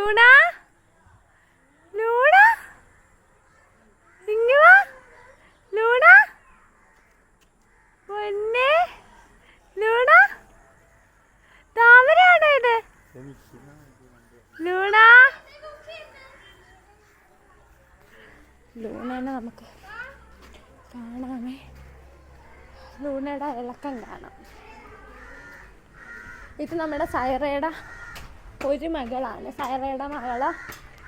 Luna Luna ഇങ്ങ് വാ Luna പൊന്നേ ലൂണ താമരയാണോ ഇത് ലൂണ ലൂണനെ നമുക്ക് കാണാമേ ലൂണയുടെ ഇളക്കം കാണാം ഇത് നമ്മുടെ സൈറയുടെ ഒരു മകളാണ് സൈറയുടെ മകള്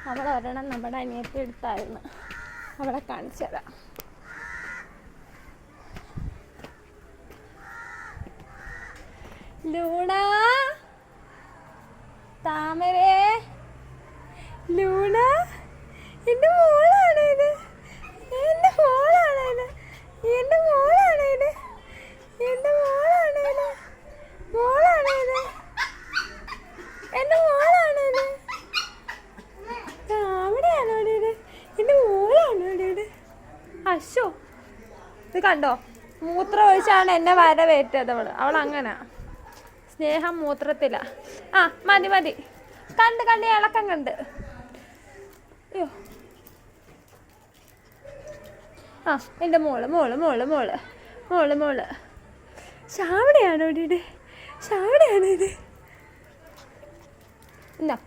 അവളൊരെണ്ണം നമ്മുടെ അനിയത്തി എടുത്തായിരുന്നു അവളെ കാണിച്ചു തരാം ലൂണ താമരേ ലൂണ എൻ്റെ മോളാണ് ഇത് എൻ്റെ മോളാണ് ഇത് എൻ്റെ മോളാണ് ഇത് എൻ്റെ മോളാണ് ഇത് മോളാണ് ഇത് എൻ്റെ മോളാണ് ഇത് താമരയാണോ ഇത് എൻ്റെ മോളാണോ ഇത് അശോ ഇത് കണ്ടോ മൂത്രം ഒഴിച്ചാണ് എന്നെ വരവേറ്റത് അവളങ്ങനെ സ്നേഹം മൂത്രത്തില ആ മതി മതി കണ്ട് കണ്ട് ഇളക്കം കണ്ട് അയ്യോ ആ എൻ്റെ മോള് മോള് മോള് മോള് മോള് മോള് ശാവടയാണോ ഇത് ശാവടയാണോ ഇത് എന്നാ